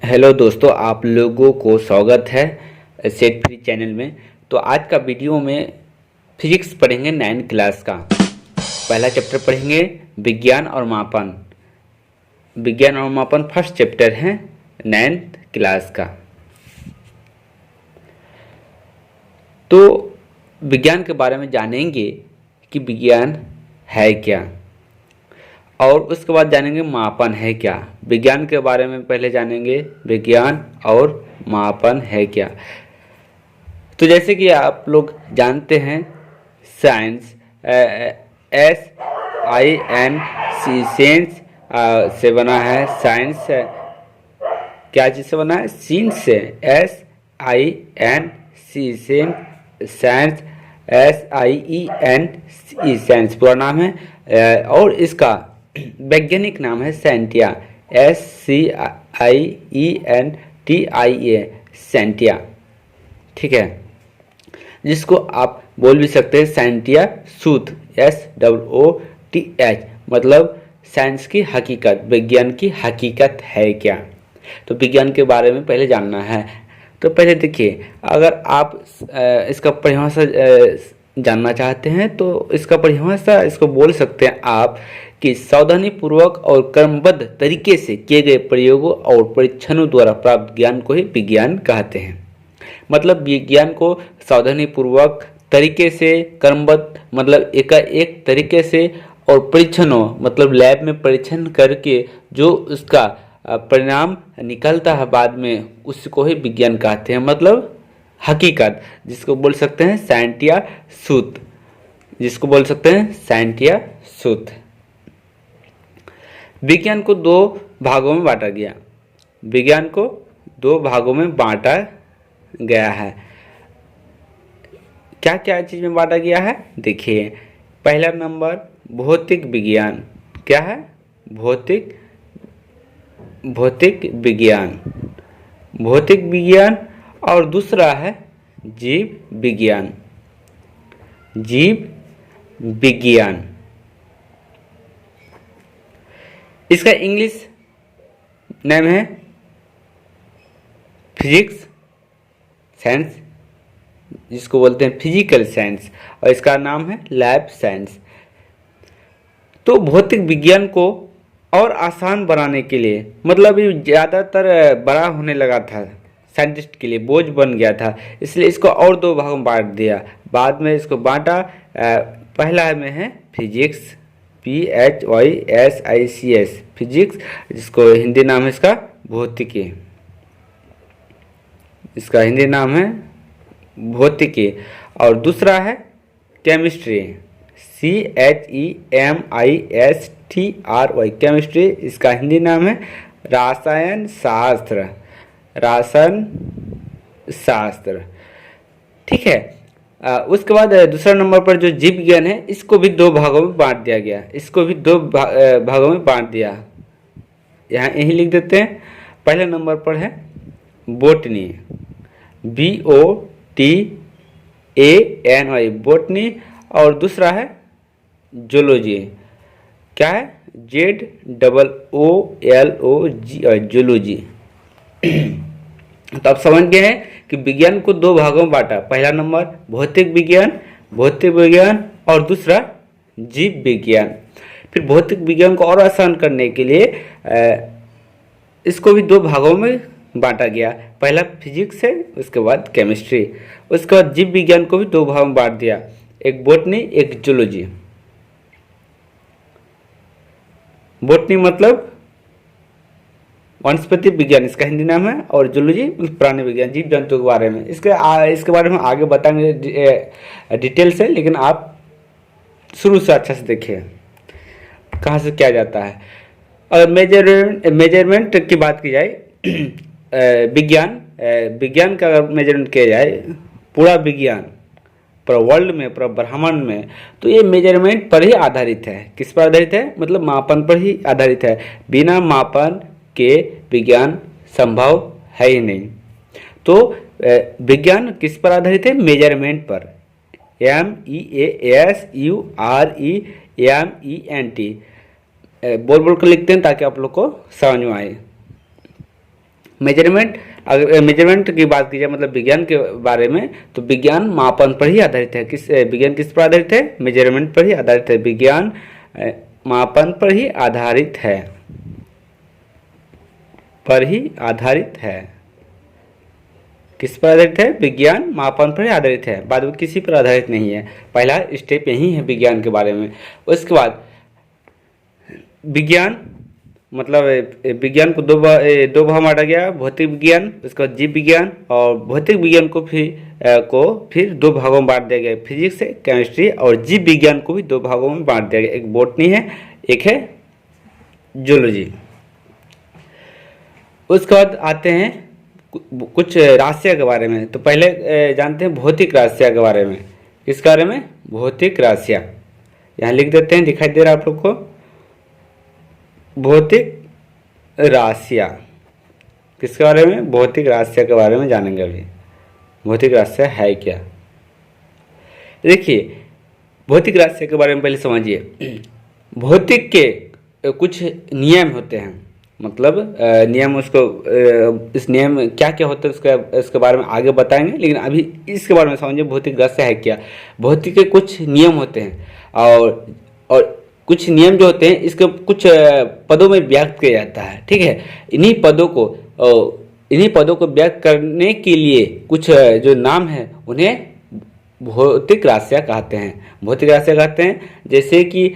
Hello दोस्तों, आप लोगों को स्वागत है सेट फ्री चैनल में। तो आज का वीडियो में फिजिक्स पढ़ेंगे 9th क्लास का। पहला चैप्टर पढ़ेंगे विज्ञान और मापन। विज्ञान और मापन फर्स्ट चैप्टर है 9th क्लास का। तो विज्ञान के बारे में जानेंगे कि विज्ञान है क्या, और उसके बाद जानेंगे मापन है क्या। विज्ञान के बारे में पहले जानेंगे विज्ञान और मापन है क्या। तो जैसे कि आप लोग जानते हैं, साइंस SINC सेंस से बना है। साइंस क्या चीज़ से बना है? सीन से। SINC साइंस, SIENCE साइंस पूरा नाम है। और इसका वैज्ञानिक नाम है सैंटिया, SCIENTIA सैंटिया। ठीक है, जिसको आप बोल भी सकते हैं सैंटिया सूथ, SOOTH, मतलब साइंस की हकीकत, विज्ञान की हकीकत है क्या। तो विज्ञान के बारे में पहले जानना है। तो पहले देखिए, अगर आप इसका परिभाषा जानना चाहते हैं तो इसका परिभाषा इसको बोल सकते हैं आप कि सावधानी पूर्वक और क्रमबद्ध तरीके से किए गए प्रयोगों और परीक्षणों द्वारा प्राप्त ज्ञान को ही विज्ञान कहते हैं। मतलब विज्ञान को सावधानी पूर्वक तरीके से, क्रमबद्ध मतलब एक तरीके से, और परीक्षणों मतलब लैब में परीक्षण करके जो उसका परिणाम निकलता है बाद में, उसको ही विज्ञान कहते हैं। मतलब हकीकत, जिसको बोल सकते हैं सैंटिया सूथ, जिसको बोल सकते हैं सैंटिया सूथ। विज्ञान को दो भागों में बांटा गया। विज्ञान को दो भागों में बांटा गया है। क्या क्या चीज में बांटा गया है? देखिए, पहला नंबर भौतिक विज्ञान। क्या है? भौतिक विज्ञान, भौतिक विज्ञान। और दूसरा है जीव विज्ञान, जीव विज्ञान। इसका इंग्लिश नेम है फिजिक्स साइंस, जिसको बोलते हैं फिजिकल साइंस, और इसका नाम है लैब साइंस। तो भौतिक विज्ञान को और आसान बनाने के लिए, मतलब ये ज़्यादातर बड़ा होने लगा था, साइंटिस्ट के लिए बोझ बन गया था, इसलिए इसको और दो भागों में बांट दिया। बाद में इसको बांटा, पहला में है फिजिक्स, PHYSICS फिजिक्स, जिसको हिंदी नाम है इसका भौतिकी। इसका हिंदी नाम है भौतिकी। और दूसरा है केमिस्ट्री, CHEMISTRY केमिस्ट्री। इसका हिंदी नाम है रसायन शास्त्र, रसायन शास्त्र। ठीक है। उसके बाद दूसरा नंबर पर जो जीव विज्ञान है, इसको भी दो भागों में बांट दिया गया। इसको भी दो भागों में बांट दिया। यहाँ यही लिख देते हैं। पहले नंबर पर है बोटनी, BOTANY बोटनी। और दूसरा है जूलॉजी। क्या है? ZOOLOGY zoology. तो आप समझ गए हैं कि विज्ञान को दो भागों में बांटा। पहला नंबर भौतिक विज्ञान, और दूसरा जीव विज्ञान। फिर भौतिक विज्ञान को और आसान करने के लिए इसको भी दो भागों में बांटा गया। पहला फिजिक्स है, उसके बाद केमिस्ट्री। उसके बाद जीव विज्ञान को भी दो भागों में बांट दिया, एक बोटनी, एक जूलॉजी। बोटनी मतलब वनस्पति विज्ञान, इसका हिंदी नाम है, और जूलॉजी प्राणी विज्ञान, जीव जंतु के बारे में। इसके बारे में आगे बताएंगे डिटेल से, लेकिन आप शुरू से अच्छा से देखिए कहाँ से क्या जाता है। और मेजरमेंट की बात की जाए, विज्ञान का अगर मेजरमेंट किया जाए, पूरा विज्ञान, पूरा वर्ल्ड में, पूरा ब्रह्मांड में, तो ये मेजरमेंट पर ही आधारित है। किस पर आधारित है? मतलब मापन पर ही आधारित है। बिना मापन के विज्ञान संभव है ही नहीं। तो विज्ञान किस पर आधारित है? मेजरमेंट पर। MEASUREMENT बोल कर लिखते हैं ताकि आप लोग को समझ में आए। मेजरमेंट, अगर मेजरमेंट की बात की जाए मतलब विज्ञान के बारे में, तो विज्ञान मापन पर ही आधारित है। विज्ञान किस पर आधारित है? मेजरमेंट पर ही आधारित है। विज्ञान मापन पर ही आधारित है, पर ही आधारित है। किस पर आधारित है? विज्ञान मापन पर ही आधारित है, बाद में किसी पर आधारित नहीं है। पहला स्टेप यही है विज्ञान के बारे में। उसके बाद विज्ञान मतलब विज्ञान को दो भाग बांटा गया, भौतिक विज्ञान, उसके बाद जीव विज्ञान, और भौतिक विज्ञान को फिर दो भागों में बांट दिया गया, फिजिक्स, केमिस्ट्री, और जीव विज्ञान को भी दो भागों में बांट दिया गया। एक बॉटनी है, एक है जूलॉजी। उसके बाद आते हैं कुछ राशियाँ के बारे में। तो पहले जानते हैं भौतिक राशियाँ के बारे में। किस बारे में? भौतिक राशियाँ। यहाँ लिख देते हैं, दिखाई दे रहा है आप लोग को, भौतिक राशियाँ। किसके बारे में? भौतिक राशियाँ के बारे में जानेंगे अभी। भौतिक राशियाँ है क्या? देखिए, भौतिक राशियाँ के बारे में पहले समझिए। भौतिक के कुछ नियम होते हैं, मतलब नियम, उसको इस नियम क्या क्या होते हैं उसके बारे में आगे बताएंगे, लेकिन अभी इसके बारे में समझिए भौतिक राशि है क्या। भौतिक के कुछ नियम होते हैं, और कुछ नियम जो होते हैं इसके कुछ पदों में व्यक्त किया जाता है, ठीक है। इन्हीं पदों को व्यक्त करने के लिए कुछ जो नाम है उन्हें भौतिक राशियाँ कहते हैं। भौतिक राशियाँ कहते हैं, जैसे कि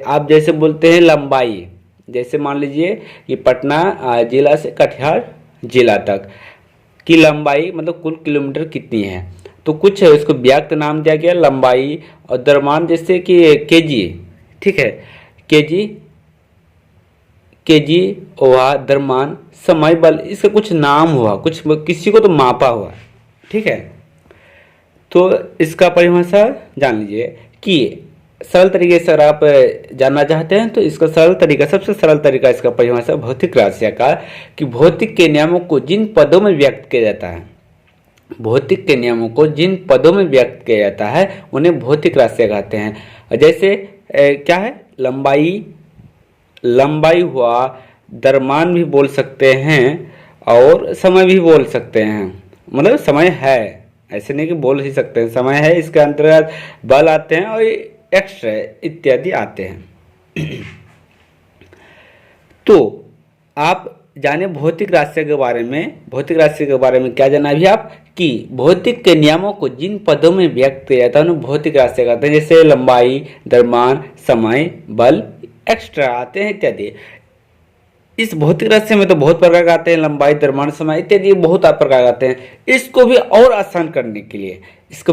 आप जैसे बोलते हैं लंबाई, जैसे मान लीजिए कि पटना जिला से कटिहार जिला तक की लंबाई मतलब कुल किलोमीटर कितनी है, तो कुछ उसको व्यक्त नाम दिया गया लंबाई। और द्रव्यमान जैसे कि केजी, ठीक है, केजी हुआ द्रव्यमान, समय, बल, इसका कुछ नाम हुआ, कुछ किसी को तो मापा हुआ, ठीक है। तो इसका परिभाषा जान लीजिए कि सरल तरीके से अगर आप जानना चाहते हैं तो इसका सबसे सरल तरीका इसका परिभाषा भौतिक राशियाँ का, कि भौतिक के नियमों को जिन पदों में व्यक्त किया जाता है, भौतिक के नियमों को जिन पदों में व्यक्त किया जाता है उन्हें भौतिक राशियाँ कहते हैं। जैसे क्या है? लंबाई हुआ, द्रव्यमान भी बोल सकते हैं, और समय भी बोल सकते हैं। मतलब समय है, ऐसे नहीं कि बोल ही सकते हैं, समय है, इसके अंतर्गत बल आते हैं और एक्स्ट्रा इत्यादि आते हैं। तो आप जाने भौतिक राशियों के बारे में। भौतिक राशि के बारे में क्या जाना अभी आप, कि भौतिक के नियमों को जिन पदों में व्यक्त किया जाता है उन्हें भौतिक राशि कहते हैं। जैसे लंबाई, द्रव्यमान, समय, बल, एक्स्ट्रा आते हैं इत्यादि। इस भौतिक राशि में तो बहुत प्रकार के आते हैं, लंबाई, द्रव्यमान, समय इत्यादि बहुत प्रकार आते हैं। इसको भी और आसान करने के लिए इसको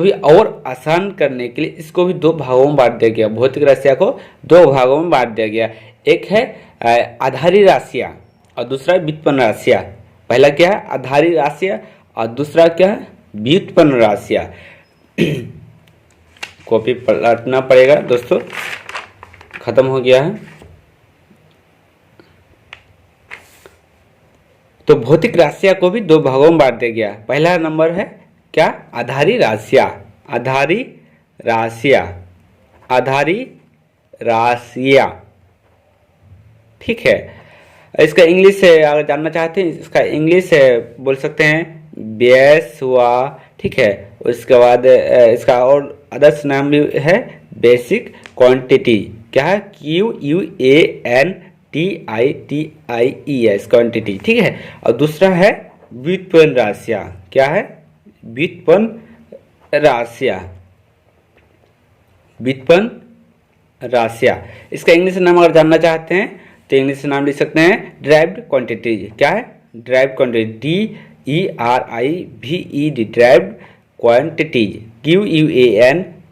भी दो भागों में बांट दिया गया। भौतिक राशियाँ को दो भागों में बांट दिया गया। एक है आधारी राशियाँ और दूसरा व्युत्पन्न राशियाँ। पहला क्या है? आधारी राशियाँ, और दूसरा क्या है? व्युत्पन्न राशियाँ। कॉपी पलटना पड़ेगा दोस्तों, खत्म हो गया है। तो भौतिक राशियाँ को भी दो भागों में बांट दिया गया। पहला नंबर है क्या? आधारी राशियाँ। ठीक है। इसका इंग्लिश है, अगर जानना चाहते हैं इसका इंग्लिश है, बोल सकते हैं बेस हुआ, ठीक है। उसके बाद इसका और अदर्स नाम भी है बेसिक क्वांटिटी। क्या है? QUANTITIES क्वांटिटी, ठीक है। और दूसरा है व्युत्पन्न राशियाँ। क्या है? व्युत्पन्न राशियाँ। इसका इंग्लिश नाम अगर जानना चाहते हैं तो इंग्लिश नाम लिख सकते हैं ड्राइव्ड क्वांटिटीज। क्या है? Derived quantity, DERIVED derived quantities,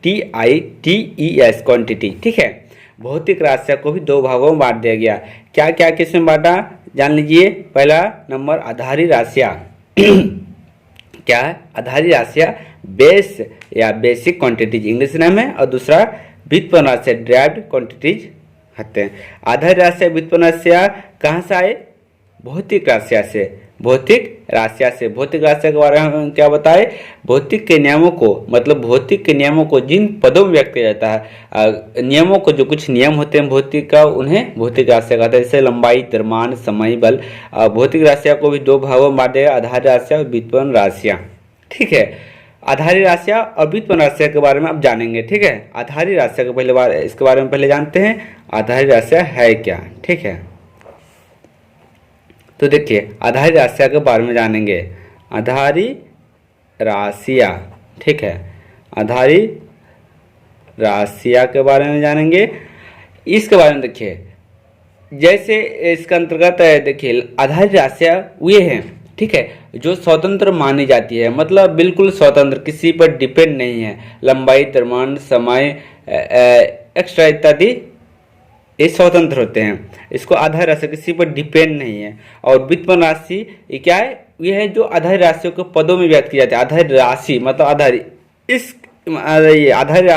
QUANTITES quantity, ठीक है। भौतिक राशियाँ को भी दो भागों में बांट दिया गया। क्या क्या किसमें बांटा जान लीजिए। पहला नंबर आधारी राशियाँ। क्या है? आधारी राशियाँ बेस या बेसिक क्वांटिटीज इंग्लिश नाम है, और दूसरा व्युत्पन्न राशियाँ ड्राइव्ड क्वांटिटीज होते हैं। आधारी राशियाँ व्युत्पन्न राशियाँ कहाँ से आए? भौतिक राशियाँ से। भौतिक राशियाँ से, भौतिक राशियाँ के बारे में हम क्या बताए? भौतिक के नियमों को, मतलब भौतिक के नियमों को जिन पदों में व्यक्त किया जाता है, नियमों को, जो कुछ नियम होते हैं भौतिक का, उन्हें भौतिक राशियाँ कहते हैं। जैसे लंबाई, द्रव्यमान, समय, बल। भौतिक राशियाँ को भी दो भागों में बांटे, आधारी राशियाँ और व्युत्पन्न राशियाँ। ठीक है, आधारी राशियाँ और व्युत्पन्न राशियाँ के बारे में आप जानेंगे। ठीक है, आधारी राशियाँ के पहले बार इसके बारे में पहले जानते हैं, आधारी राशियाँ है क्या। ठीक है, तो देखिए आधारी राशियाँ के बारे में जानेंगे। आधारी राशियाँ, ठीक है, आधारी राशियाँ के बारे में जानेंगे। इसके बारे में देखिए, जैसे इसके अंतर्गत देखिए आधारी राशियाँ वे हैं, ठीक है, जो स्वतंत्र मानी जाती है, मतलब बिल्कुल स्वतंत्र, किसी पर डिपेंड नहीं है। लंबाई, द्रव्यमान, समय, एक्स्ट्रा इत्यादि ये स्वतंत्र होते हैं। इसको आधारी राशि किसी पर डिपेंड नहीं है। और व्युत्पन्न राशि ये क्या है? ये है जो आधारी राशियों को पदों में व्यक्त की जाती है। आधारी राशि मतलब आधारी, इस आधारी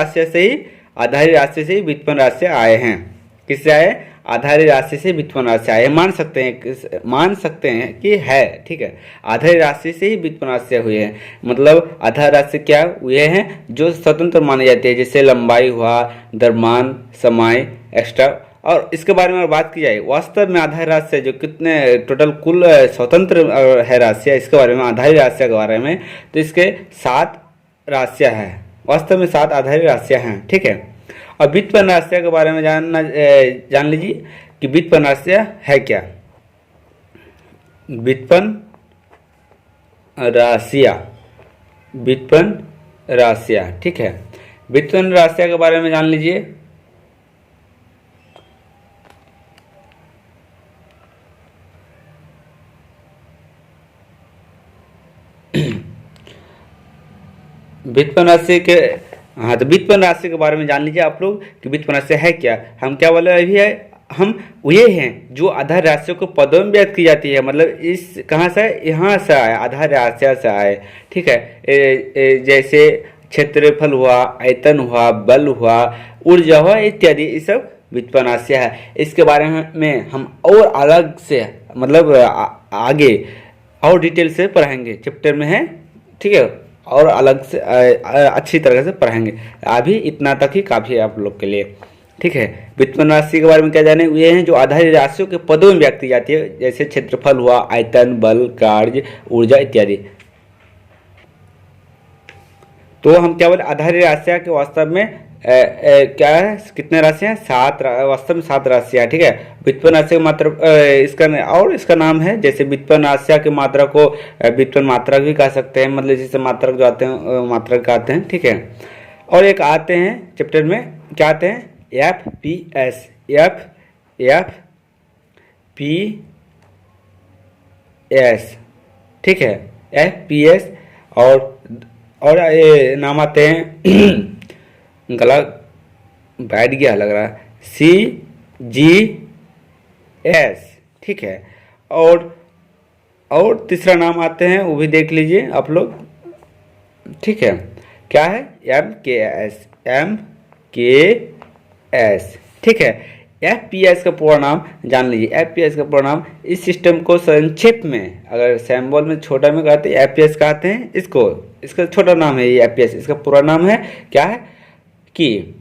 राशि से ही व्युत्पन्न राशि आए हैं। किससे आए? आधारी राशि से व्युत्पन्न राशि आए। मान सकते हैं कि है, ठीक है, आधारी राशि से ही व्युत्पन्न राशि हुई है। मतलब आधारी राशि क्या हुए हैं? जो स्वतंत्र मानी जाती है, जैसे लंबाई हुआ, द्रव्यमान, समय, एक्स्ट्रा। और इसके बारे में बात की जाए, वास्तव में आधारी राशि जो कितने टोटल कुल स्वतंत्र है राशियाँ, इसके बारे में, आधारी राशियाँ के बारे में, तो इसके 7 राशियाँ हैं। वास्तव में 7 आधारी राशियाँ हैं। ठीक है, और व्युत्पन्न राशियाँ के बारे में जान लीजिए कि व्युत्पन्न राशियाँ है क्या। व्युत्पन्न राशियाँ, ठीक है, व्युत्पन्न राशियाँ के बारे में जान लीजिए। व्युत्पन्न राशि के, हाँ, तो व्युत्पन्न राशि के बारे में जान लीजिए आप लोग कि व्युत्पन्न राशि है क्या। हम क्या बोले अभी है, हम ये हैं जो आधार राशियों को पदों में व्यक्त की जाती है। मतलब इस कहाँ से? यहाँ से आए, आधार राशियाँ से आए। ठीक है, जैसे क्षेत्रफल हुआ, आयतन हुआ, बल हुआ, ऊर्जा हुआ इत्यादि, ये सब व्युत्पन्न राशियाँ है। इसके बारे में हम और अलग से, मतलब आगे और डिटेल से पढ़ाएंगे, चैप्टर में है। ठीक है, और अलग से अच्छी तरह से पढ़ाएंगे। अभी इतना तक ही काफ़ी है आप लोग के लिए। ठीक है, व्युत्पन्न राशि के बारे में क्या जाने? ये हैं जो आधारी राशियों के पदों में व्यक्त की जाती है, जैसे क्षेत्रफल हुआ, आयतन, बल, कार्य, ऊर्जा इत्यादि। तो हम क्या बोले, आधारी राशियाँ के वास्तव में क्या है? कितने राशियाँ? 7, वास्तव में 7 राशियाँ। ठीक है, व्युत्पन्न राशि की मात्रा इसका नाम है, जैसे व्युत्पन्न राशियाँ की मात्रा को व्युत्पन्न मात्रक भी कह सकते हैं। मतलब जैसे मात्रक जो आते हैं मात्रक कहते हैं। ठीक है, और एक आते हैं चैप्टर में, क्या आते हैं? FPS, ठीक है, FPS। और ये नाम आते हैं गला बैठ गया लग रहा है, CGS। ठीक है, और तीसरा नाम आते हैं, वो भी देख लीजिए आप लोग। ठीक है, क्या है? MKS। ठीक है, FPS का पूरा नाम जान लीजिए। FPS का पूरा नाम, इस सिस्टम को संक्षेप में, अगर सिंबल में छोटा में कहते हैं FPS कहते हैं इसको, इसका छोटा नाम है ये FPS। इसका पूरा नाम है क्या है कि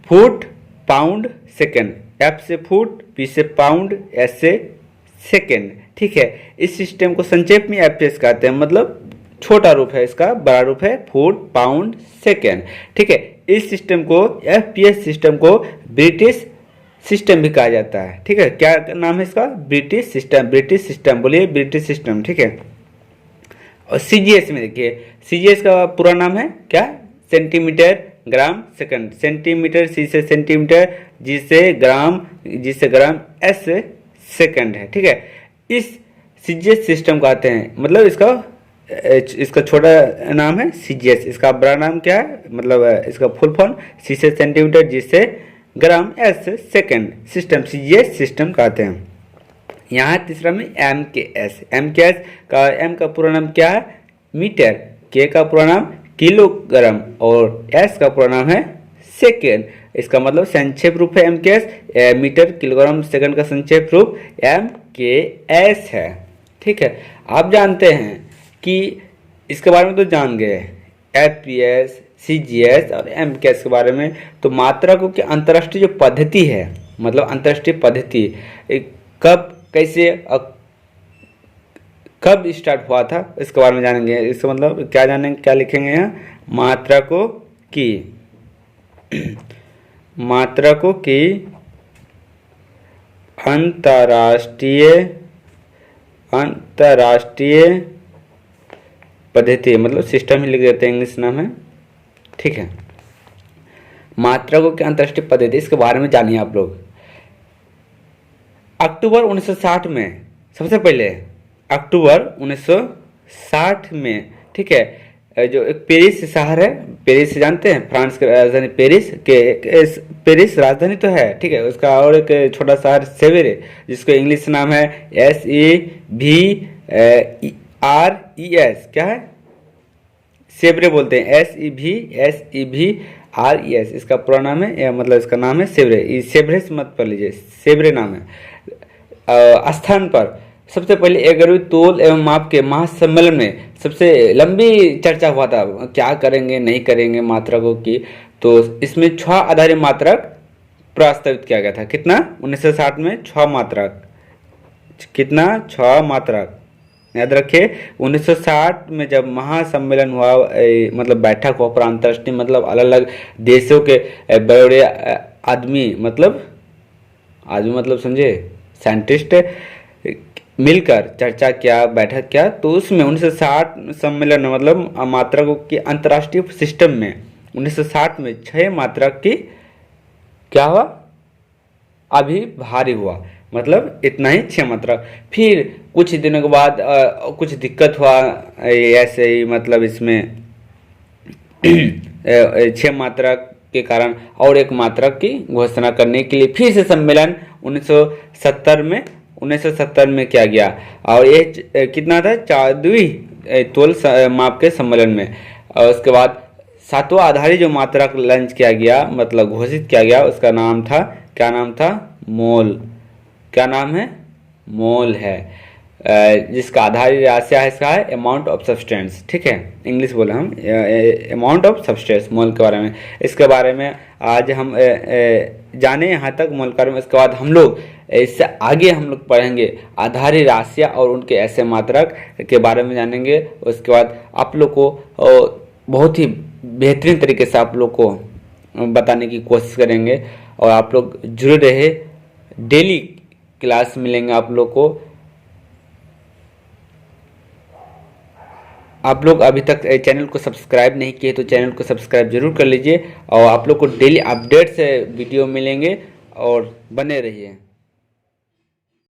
फुट, पाउंड, सेकंड। F से फुट, P से पाउंड, S से सेकंड। ठीक है, इस सिस्टम को संक्षेप में FPS कहते हैं। मतलब छोटा रूप है इसका, बड़ा रूप है फुट, पाउंड, सेकंड। ठीक है, इस सिस्टम को, FPS सिस्टम को ब्रिटिश सिस्टम भी कहा जाता है। ठीक है, क्या नाम है इसका? British system. बोलिए ब्रिटिश सिस्टम। ठीक है, और CGS में देखिए, CGS का पूरा नाम है क्या? सेंटीमीटर, ग्राम, सेकंड। सेंटीमीटर, C से सेंटीमीटर, G से ग्राम, S से सेकंड है। ठीक है, इस CGS सिस्टम कहते हैं। मतलब इसका छोटा नाम है CGS, इसका बड़ा नाम क्या है? मतलब इसका फुल फॉर्म C से सेंटीमीटर, G से ग्राम, S से सेकंड सिस्टम, CGS सिस्टम कहते हैं। यहाँ तीसरा में MKS का, M का पूरा नाम क्या है? मीटर। K का पूरा नाम किलोग्राम, और S का पूरा नाम है सेकेंड। इसका मतलब संक्षेप रूप है MKS, मीटर किलोग्राम सेकंड का संक्षेप रूप MKS है। ठीक है, आप जानते हैं कि इसके बारे में तो जान गए FPS, CGS और MKS के बारे में। तो मात्रकों की अंतर्राष्ट्रीय जो पद्धति है, मतलब अंतर्राष्ट्रीय पद्धति कब कैसे कब स्टार्ट हुआ था इसके बारे में जानेंगे। इसका मतलब क्या जानेंगे, क्या लिखेंगे यहाँ, मात्रकों की अंतर्राष्ट्रीय पद्धति, मतलब सिस्टम ही लिख देते हैं, इंग्लिश नाम है। ठीक है, मात्रकों की अंतर्राष्ट्रीय पद्धति, इसके बारे में जानिए आप लोग। अक्टूबर 1960 में, सबसे पहले अक्टूबर 1960 में, ठीक है, जो एक पेरिस शहर है, पेरिस जानते हैं, फ्रांस की राजधानी पेरिस पेरिस राजधानी तो है, ठीक है, उसका और एक छोटा शहर सेवेरे, जिसको इंग्लिश नाम है SEVRES, क्या है, सेवरे बोलते हैं, SEVRES, इसका पूरा नाम है, मतलब इसका नाम है सेवरे, सेवरे से मत पढ़ लीजिए, सेवरे नाम है। स्थान पर सबसे पहले 11वीं तोल एवं माप के महासम्मेलन में सबसे लंबी चर्चा हुआ था, क्या करेंगे नहीं करेंगे मात्रकों की। तो इसमें 6 आधारी मात्रक प्रस्तावित किया गया था। कितना, 1960 में 6 मात्रक, कितना, 6 मात्रक, याद रखिए। 1960 में जब महासम्मेलन हुआ, मतलब बैठक हुआ पर अंतर्राष्ट्रीय, मतलब अलग अलग देशों के बड़े आदमी, मतलब समझे, साइंटिस्ट मिलकर चर्चा किया, बैठक किया। तो उसमें 1960 सम्मेलन में, मतलब मात्रकों की अंतर्राष्ट्रीय सिस्टम में 1960 में 6 मात्रक की क्या हुआ, अभी भारी हुआ, मतलब इतना ही 6 मात्रक। फिर कुछ दिनों के बाद कुछ दिक्कत हुआ ऐसे ही, मतलब इसमें 6 मात्रक के कारण और एक मात्रक की घोषणा करने के लिए फिर से सम्मेलन 1970 में किया गया। और ये कितना था, 4वीं तोल माप के सम्मेलन में। और उसके बाद 7वां आधारी जो मात्रक लॉन्च किया गया, मतलब घोषित किया गया, उसका नाम था, क्या नाम था, मोल। क्या नाम है, मोल है, जिसका आधारी राशि है, इसका है अमाउंट ऑफ सब्सटेंस। ठीक है, इंग्लिश बोले हम, अमाउंट ऑफ सब्सटेंस, मोल के बारे में। इसके बारे में आज हम जाने यहाँ तक मोल के बारे में। इसके बाद हम लोग इससे आगे हम लोग पढ़ेंगे आधारी राशियाँ और उनके ऐसे मात्रक के बारे में जानेंगे। उसके बाद आप लोग को बहुत ही बेहतरीन तरीके से आप लोग को बताने की कोशिश करेंगे। और आप लोग जुड़े रहे, डेली क्लास मिलेंगे आप लोग को। आप लोग अभी तक चैनल को सब्सक्राइब नहीं किए तो चैनल को सब्सक्राइब जरूर कर लीजिए। और आप लोग को डेली अपडेट से वीडियो मिलेंगे, और बने रहिए।